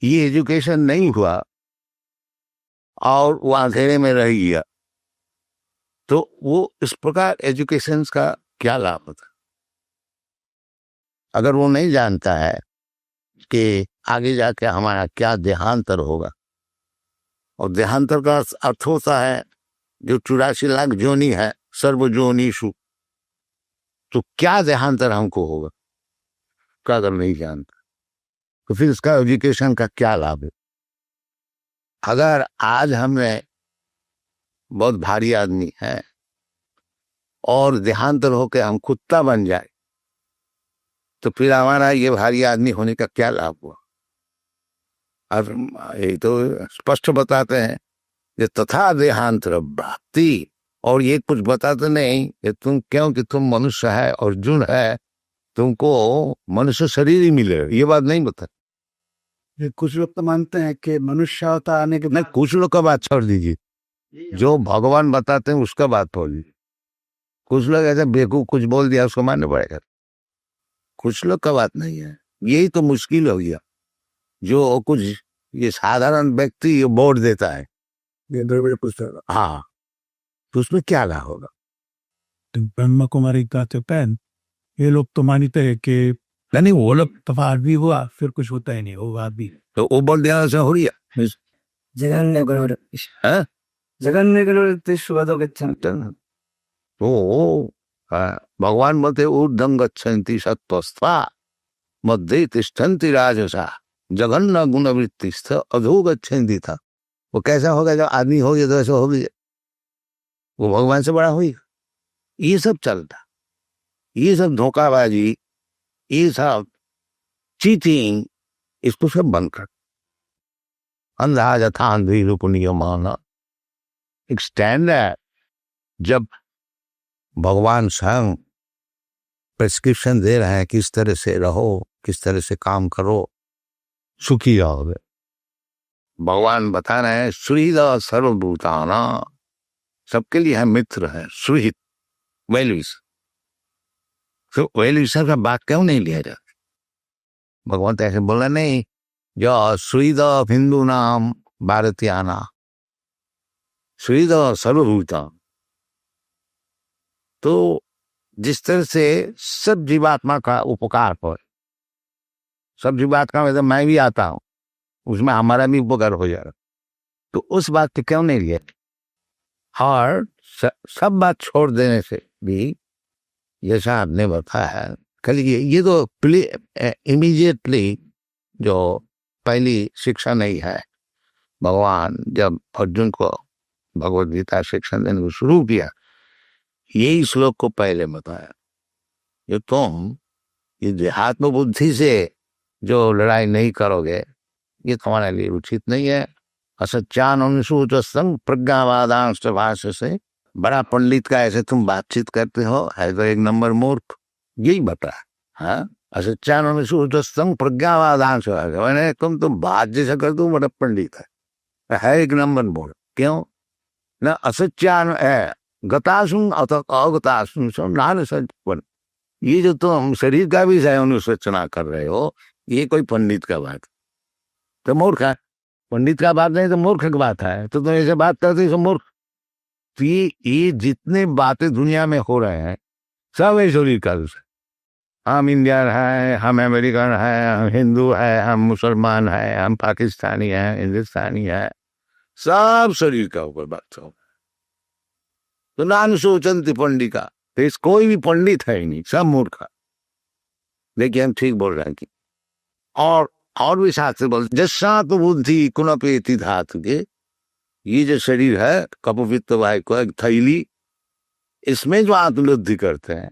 ये एजुकेशन नहीं हुआ और वो अंधेरे में रह गया, तो वो इस प्रकार एजुकेशन का क्या लाभ होता? अगर वो नहीं जानता है कि आगे जाके हमारा क्या देहांतर होगा, और देहांतर का अर्थ होता है जो 84 लाख जोनी है, सर्वजोनिषु, तो क्या देहांतर हमको होगा का अगर नहीं जानता, तो फिर इसका एजुकेशन का क्या लाभ है? अगर आज हमें बहुत भारी आदमी है और देहांतर होकर हम कुत्ता बन जाए, तो फिर हमारा ये भारी आदमी होने का क्या लाभ हुआ? और ये तो स्पष्ट बताते हैं कि तथा देहांतर भ्राप्ति, और ये कुछ बताते नहीं कि तुम क्योंकि तुम मनुष्य है, अर्जुन है, तुमको मनुष्य शरीर ही मिलेगा, ये बात नहीं बता। कुछ लोग तो मानते हैं कि मनुष्य अवतार आने के नहीं, कुछ लोग का बात छोड़ दीजिए, जो भगवान बताते हैं उसका बात छोड़ दीजिए। कुछ लोग ऐसा बेवकूफ कुछ बोल दिया उसको मानना पड़ेगा, कुछ लोग का बात नहीं है। यही तो मुश्किल हो गया, जो कुछ ये साधारण व्यक्ति ये वोट देता है, हाँ, तो उसमें क्या लाभ होगा? तो ब्रह्मा कुमारी का तो पैन, ये लोग तो मानते हैं कि नहीं, वो लोग तफार भी हुआ फिर कुछ होता ही नहीं, वो बात भी तो वो बोल दिया से हो रही है। तो भगवान बोलते ऊर्ध्वं गच्छन्ति सत्त्वस्था मध्ये तिष्ठन्ति राजसा जघन्य गुणवृत्तिस्थ अधो गच्छन्ति था। वो कैसा होगा? जब आदमी हो गया तो ऐसा हो गया, वो भगवान से बड़ा हुई। ये सब चलता, ये सब धोखाबाजी, ये सब चीटिंग, इसको सब बंद कर। अंधा जथा अंधी रूपनीय माना एक स्टैंड है, जब भगवान स्वयं प्रेस्क्रिप्शन दे रहे हैं किस तरह से रहो, किस तरह से काम करो, सुखी रहोगे। भगवान बता रहे हैं सुहृद सर्वभूताना, सबके लिए है मित्र है, सुहित वेलविश। तो वेलविशर का बात क्यों नहीं लिया जाता? भगवान तो ऐसे बोला नहीं, जो सुहृद हिंदू नाम भारतीयाना सुहृद सर्वभूता। तो जिस तरह से सब जीवात्मा का उपकार हो, सब जीवात्मा में मैं भी आता हूं, उसमें हमारा भी उपकार हो जाएगा, तो उस बात पे क्यों नहीं लिया? और सब बात छोड़ देने से भी, जैसा आपने बताया है, कल ये तो इमीडिएटली जो पहली शिक्षा नहीं है, भगवान जब अर्जुन को भगवद गीता शिक्षा देने को शुरू किया, यही श्लोक को पहले बताया, जो तुम ये देहात्म बुद्धि से जो लड़ाई नहीं करोगे, ये तुम्हारे लिए उचित नहीं है। असत्यान अनुसूत संग प्रज्ञावादांश भाष्य से बड़ा पंडित का ऐसे तुम बातचीत करते हो, है तो एक नंबर मूर्ख, यही बता। हाँ, असत्यान अनुसूत संग प्रज्ञावादांश, मैंने तुम तो बात जैसा कर दो, बड़ा पंडित है एक नंबर मूर्ख। क्यों ना? असत्यान है गतासुन अगतासुन नान सच। ये जो तुम शरीर का भी अनुसूचना कर रहे हो, ये कोई पंडित का बात तो मूर्ख है। पंडित का बात नहीं तो मूर्ख की बात है, तो तुम ऐसे बात करते हो मूर्ख। तो ये जितने बातें दुनिया में हो रहे हैं सब है शरीर का दूसरा। हम इंडियन है, हम अमेरिकन है, हम हिंदू है, हम मुसलमान है, हम पाकिस्तानी है, हिंदुस्तानी है, सब शरीर का ऊपर बात हो। तो नान सोचंती पंडिका, तो इस कोई भी पंडित है ही नहीं, सब मूर्ख है। देखिए हम ठीक बोल रहे हैं कि और भी साथ से बोल, जस्सा तो बुद्धि कुनपेति धातु के, ये जो शरीर है कपवित्त वाय को एक थैली, इसमें जो आत्मलुद्धि करते हैं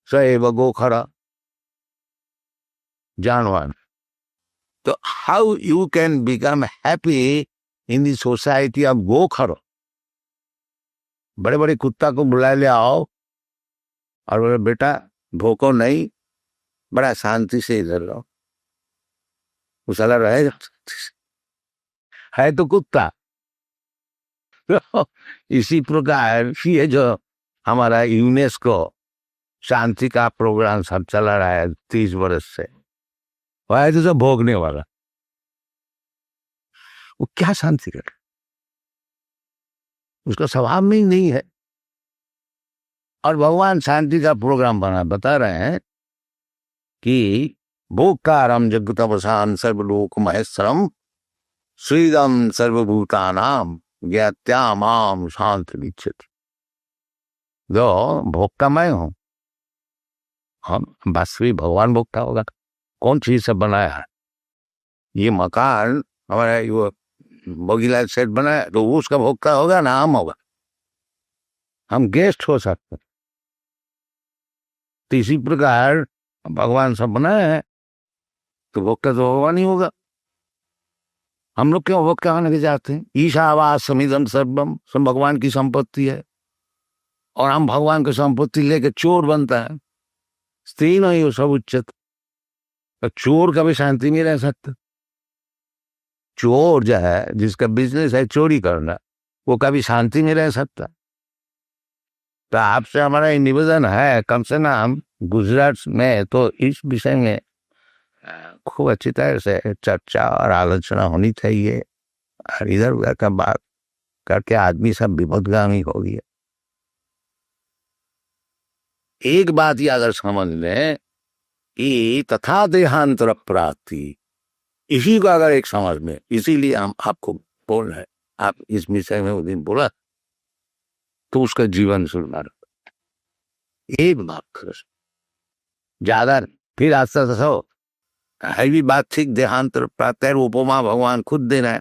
सएव गोखरा जानवर। तो how you can become happy in the society of गोखर? बड़े बड़े कुत्ता को बुला ले आओ और बोले बेटा भोको नहीं, बड़ा शांति से इधर रहो, वो साला रहेगा, है तो कुत्ता। इसी प्रकार ये जो हमारा यूनेस्को शांति का प्रोग्राम सब चला रहा है 30 वर्ष से, वह तो सब भोगने वाला। वो क्या शांति करे, उसका स्वभाव में ही नहीं है। और भगवान शांति का प्रोग्राम बता रहे हैं कि भोक्तारम जगतवसान सर्वलोक महेश्वरम श्रीदम सर्वभूतानाम ज्ञात्या माम शांति विच्छति। जो भोक्ता मैं हूं, हम वास्तविक भगवान भोक्ता होगा। कौन चीज से बनाया है ये मकान, हमारा वो बगीला सेट बनाया तो वो उसका भोक्ता होगा ना हम होगा? हम गेस्ट हो सकते। तो इसी प्रकार भगवान सब बनाया है तो भोक्ता तो भगवान ही होगा। हम लोग क्यों भोक्ता होने के जाते हैं? ईशावास समिदम सर्वम, सब भगवान की संपत्ति है और हम भगवान की संपत्ति लेके चोर बनता है। स्त्री नहीं हो सब उच्चत, तो चोर कभी शांति में रह सकता। चोर जो है, जिसका बिजनेस है चोरी करना, वो कभी शांति में रह सकता। तो आपसे हमारा निवेदन है, कम से कम गुजरात में तो इस विषय में खूब अच्छी तरह से चर्चा और आलोचना होनी चाहिए। और इधर उधर का बात करके आदमी सब विपदगामी हो गया। एक बात ही अगर समझ लें कि तथा देहांतर प्राप्ति, इसी को अगर एक समझ में, इसीलिए हम आपको बोल रहे हैं, आप इस विषय में उस दिन बोला तो उसका जीवन सुधार। एक बात ज्यादा फिर आस्ता है भी बात ठीक। देहांतर प्राप्त उपमा भगवान खुद दे रहे हैं।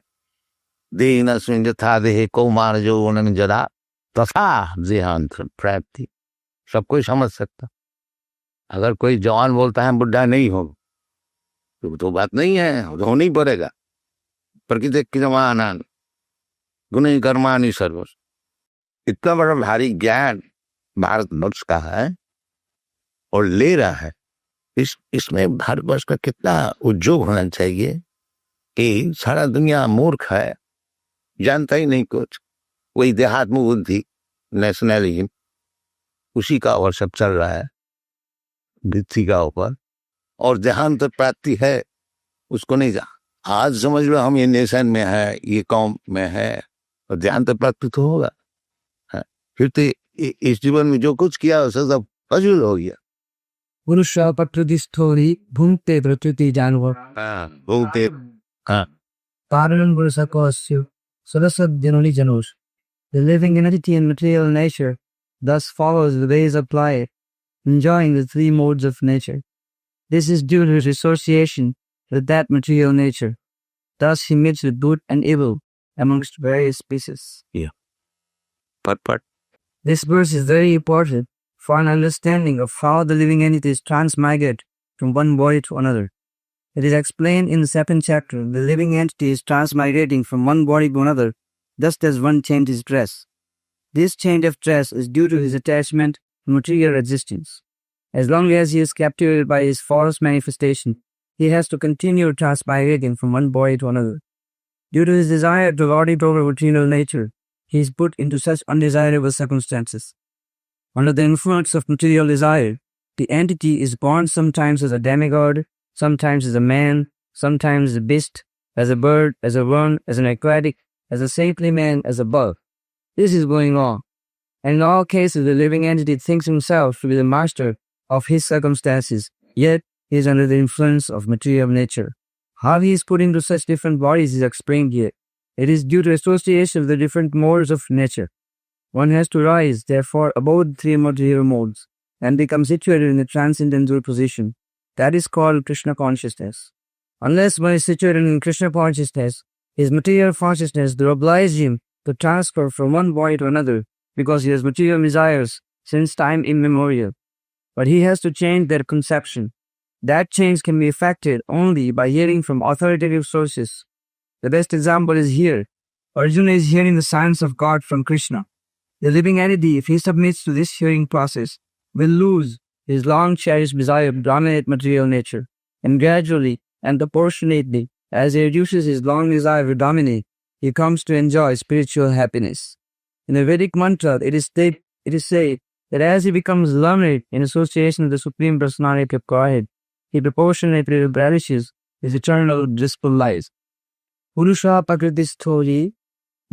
देह न यथा देह कौमार जो जरा तथा देहांतर प्राप्ति, सब कोई समझ सकता। अगर कोई जवान बोलता है बुढ़ा नहीं हो तो बात नहीं है, हो नहीं पड़ेगा। प्रकृति की जमाना गुण कर्मानि सर्वस, इतना बड़ा भारी ज्ञान भारतवर्ष का है और ले रहा है। इसमें भारतवर्ष का कितना उद्योग होना चाहिए कि सारा दुनिया मूर्ख है, जानता ही नहीं कुछ। वही देहात्म बुद्धि, नेशनलिज्म, उसी का और सब चल रहा है वृत्ति का ऊपर। और देहांत प्राप्ति है उसको नहीं जा। आज समझ लो हम ये नेशन में है, ये कौम में है, और देहांत प्राप्ति तो होगा। फिर तो इस जीवन में जो कुछ किया उसे सब फजूल हो गया। पुरुष प्रकृतिस्थोरी भुंक्ते प्रकृति जानवर भूंगते कारण वर्षकोस्यु सदसद्यनुनि जनोष. The living entity in material nature thus follows the ways of life, enjoying the three modes of nature. This is due to his association with that material nature. Thus he meets with good and evil amongst various species. But This verse is very important for an understanding of how the living entities transmigrate from one body to another. It is explained in the 2nd chapter. The living entity is transmigrating from one body to another, just as one changes dress. This change of dress is due to his attachment to material existence. As long as he is captivated by his false manifestation, he has to continue transmigrating from one body to another. Due to his desire to lord it over material nature, he is put into such undesirable circumstances. Under the influence of material desire, the entity is born sometimes as a demigod, sometimes as a man, sometimes as a beast, as a bird, as a worm, as an aquatic, as a saintly man, as a bug. This is going on. And in all cases, the living entity thinks himself to be the master of his circumstances, yet he is under the influence of material nature. How he is put into such different bodies is explained here. It is due to association of the different modes of nature. One has to rise, therefore, above the three material modes and become situated in the transcendental position. That is called Krishna consciousness. Unless one is situated in Krishna consciousness, his material consciousness will oblige him to transfer from one body to another because he has material desires since time immemorial. But he has to change their conception. That change can be effected only by hearing from authoritative sources. The best example is here. Arjuna is hearing the science of God from Krishna. The living entity, if he submits to this hearing process, will lose his long-cherished desire to dominate material nature, and gradually and proportionately, as he reduces his long desire to dominate, he comes to enjoy spiritual happiness. In the Vedic mantra, it is said that as he becomes learned in association with the Supreme Personality of Godhead, he proportionately relishes his eternal blissful life. पुरुषः प्रकृतिस्थो हि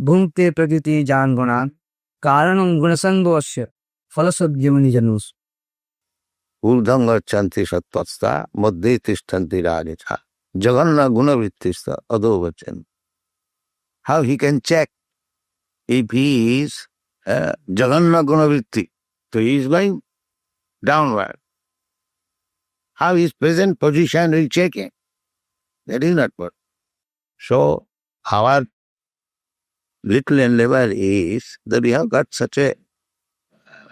भुङ्क्ते प्रकृति जान गुणान् कारणं गुणसङ्गोऽस्य फलसद्यमनि जनुस्. ऊर्ध्वं गच्छन्ति सत्त्वस्ता मध्ये तिष्ठन्ति राजसा जगन्न गुणवृत्तिस्थ अधो गच्छन्ति. How he can check if he is Jaganna Gunavritti? So he is going downward. How his present position will check it? That is not what. So our little endeavor is that we have got such a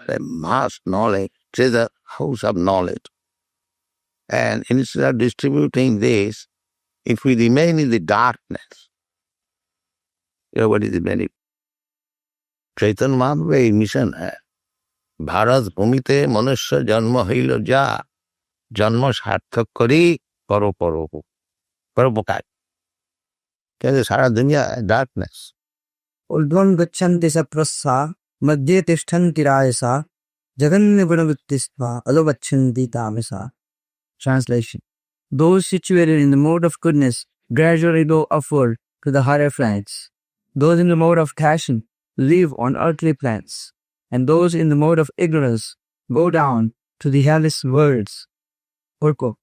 vast knowledge, treasure house of knowledge. And instead of distributing this, if we remain in the darkness, what is the benefit? Chaitanya Mahaprabhu mission है भारत भूमिते मनुष्य जन्म हईल जा जन्म सार्थक करी परोपकार कहते सारा दुनिया है डार्कनेस. ऊर्ध्वं गच्छन्ति सप्रस्सा मध्ये तिष्ठन्ति राजसा जगन्न गुणवृत्तिस्त्वा अधो गच्छन्ति तामसा. Translation: Those situated in the mode of goodness gradually go upward to the higher planets. Those in the mode of passion live on earthly planets, and those in the mode of ignorance go down to the hellish worlds. Purport: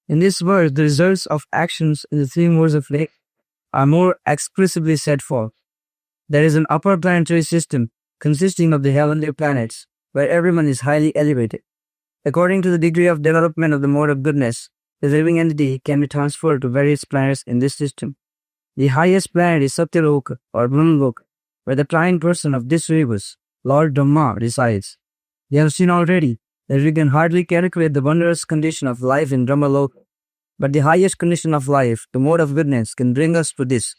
In this verse, the results of actions in the three modes of life are more explicitly set forth. There is an upper planetary system consisting of the heavenly planets, where everyone is highly elevated. According to the degree of development of the mode of goodness, the living entity can be transferred to various planets in this system. The highest planet is Satyaloka or Brahmaloka, where the prime person of this universe, Lord Dhamma, resides. We have seen already that we can hardly calculate the wondrous condition of life in Brahmaloka, but the highest condition of life, the mode of goodness, can bring us to this.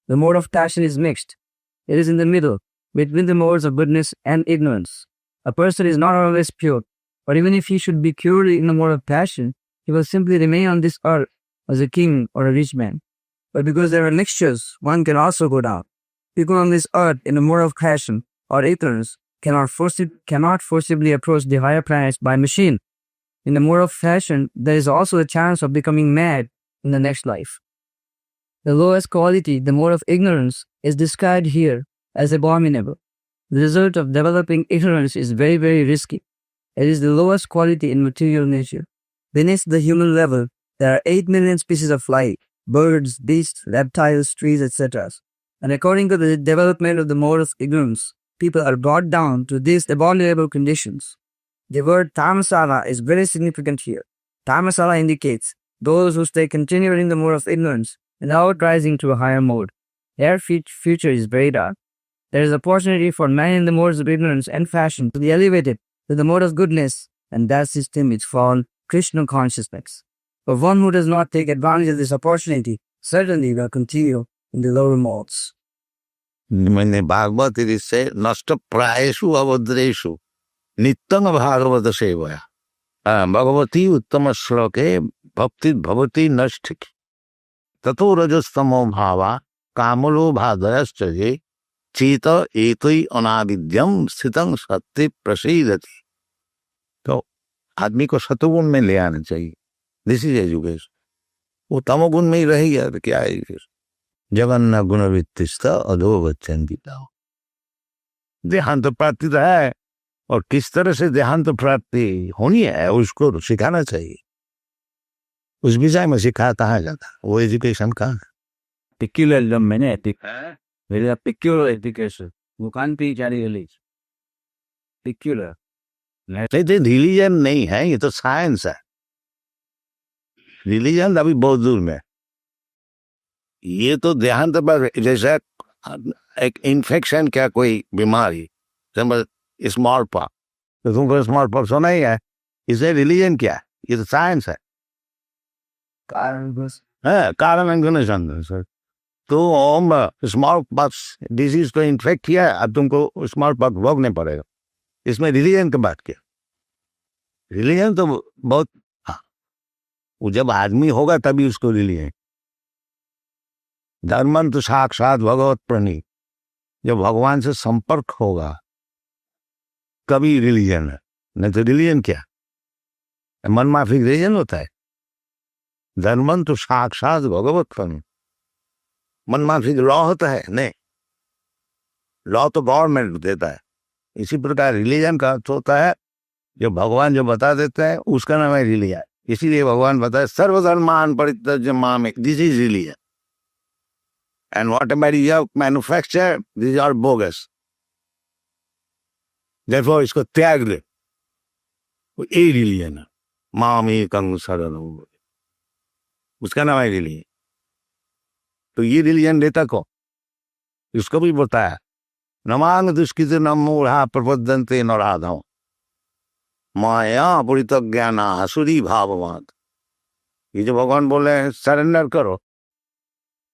The mode of passion is mixed. It is in the middle, between the modes of goodness and ignorance. A person is not always pure, but even if he should be purely in the mode of passion, he will simply remain on this earth as a king or a rich man. But because there are mixtures, one can also go down. People on this earth in the mode of passion or ignorance cannot forcibly approach the higher planets by machine. In the mode of passion, there is also a chance of becoming mad in the next life. The lowest quality, the mode of ignorance, is described here as abominable. The result of developing ignorance is very, very risky. It is the lowest quality in material nature. Beneath the human level, there are 8 million species of life, birds, beasts, reptiles, trees, etc. And according to the development of the mode of ignorance, people are brought down to these abominable conditions. The word tamasala is very significant here. Tamasala indicates those who stay continually in the mode of ignorance without rising to a higher mode. Their future is very dark. There is opportunity for men in the modes of ignorance and passion to be elevated to the mode of goodness, and that system is called Krishna consciousness. But one who does not take advantage of this opportunity certainly will continue in the lower modes. मैंने भागवत से नष्ट प्रायेषु अभद्रेषु नित्यं भागवत सेवया भगवती उत्तम श्लोके भक्ति भवति नष्ट ततो रजस्तमो भावा कामलो भादयश्च ये चेत एतै अनाविद्यम स्थितं सत्य प्रसीदति. तो आदमी को सतोगुण में ले आना चाहिए. This is education. वो तमोगुण में ही रहेगा तो क्या है फिर. जगन्ना गुणवृत्तिस्थ अधो गच्छन्ति. देहांत प्राप्ति तो है, और किस तरह से देहांत प्राप्ति होनी है उसको सिखाना चाहिए. उस विषय में सिखाया कहाँ जाता, वो एजुकेशन कहाँ. Peculiar magnetic. Very a peculiar education. You can't be generally peculiar. Religion नहीं है, ये तो साइंस है. रिलीजन अभी बहुत दूर में. ये तो देहांत पर जैसे एक इन्फेक्शन क्या कोई बीमारी स्मॉल पॉक्स, तो तुमको स्मॉल पॉक्स होना ही है. इसे रिलीजन क्या है, ये तो साइंस है. कारण अंगुनेशन सर. तो स्मॉल पॉक्स डिजीज को इन्फेक्ट किया, अब तुमको स्मॉल पॉक्स भोगने पड़ेगा. इसमें रिलीजन की बात किया. रिलीजन तो बहुत, हाँ, वो जब आदमी होगा तभी उसको रिलीजन. धर्मन तो साक्षात भगवत प्रणीत, जब भगवान से संपर्क होगा तभी रिलीजन है. नहीं तो रिलीजन क्या, मन माफिक रिलीजन होता है. धर्मन तो साक्षात भगवत प्रणीत. मनमाफी लॉ होता है? नहीं, लॉ तो गवर्नमेंट देता है। इसी प्रकार रिलीजन का अर्थ होता है जो भगवान जो बता देते हैं उसका नाम है रिलीजन। इसीलिए भगवान बताए सर्वधर्मान परित्यज्य माम, this is religion, and whatever you have manufacture this are bogus, therefore इसको त्याग दे। ये रिलीजन है, माम एकं शरणं, उसका नाम है रिलीजन। तो ये रिलीजन देता कौन? इसको भी बताया नमांग दुष्कृत न मूढ़ा प्रबद्धन्ते न राधव माया परितज्ञाना आसुरी भाववाद। ये जो भगवान बोले हैं सरेंडर करो,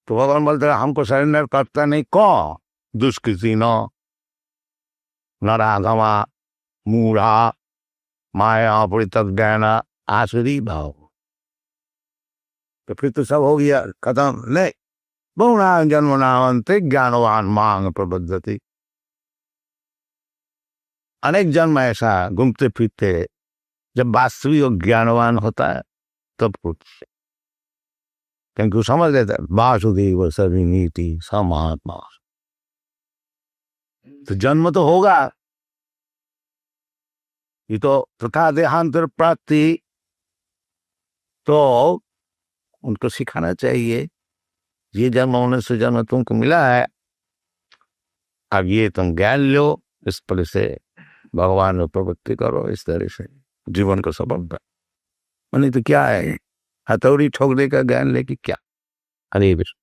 तो भगवान बोलते हैं हमको सरेंडर करता नहीं। कौन? दुष्कृति न राघवा मूढ़ा माया परितज्ञाना आसुरी भाव। तो फिर तो सब हो गया, खत्म। नहीं, बहुना जन्मनावंते ज्ञानवान मांग प्रबद्धति। अनेक जन्म ऐसा घूमते फिरते जब वास्तविक ज्ञानवान होता है तब कुछ, क्योंकि वो समझ लेता है वासुदेव सभी नीति समात्मा। तो जन्म तो होगा, ये तो तथा देहांतर प्राप्ति, तो उनको सिखाना चाहिए ये जन्म होने से जन्म तुमको मिला है, अब ये तुम ज्ञान लो, इस पर से भगवान में प्रवृत्ति करो, इस तरह से जीवन को सफल कर। नहीं तो क्या है, हथौड़ी ठोकने का ज्ञान लेके क्या? हरे Vishnu.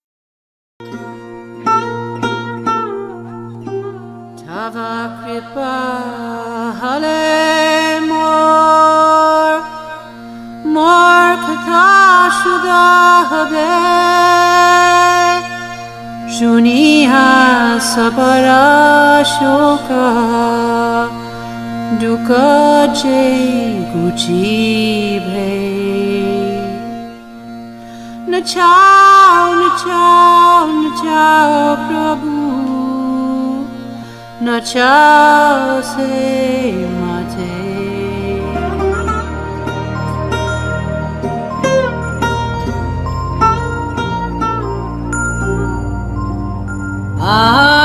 Tava kripa hale mor katha shuda habe shuniha sabara shoka duka jai guji bhe nachao prabhu nachao se mate ah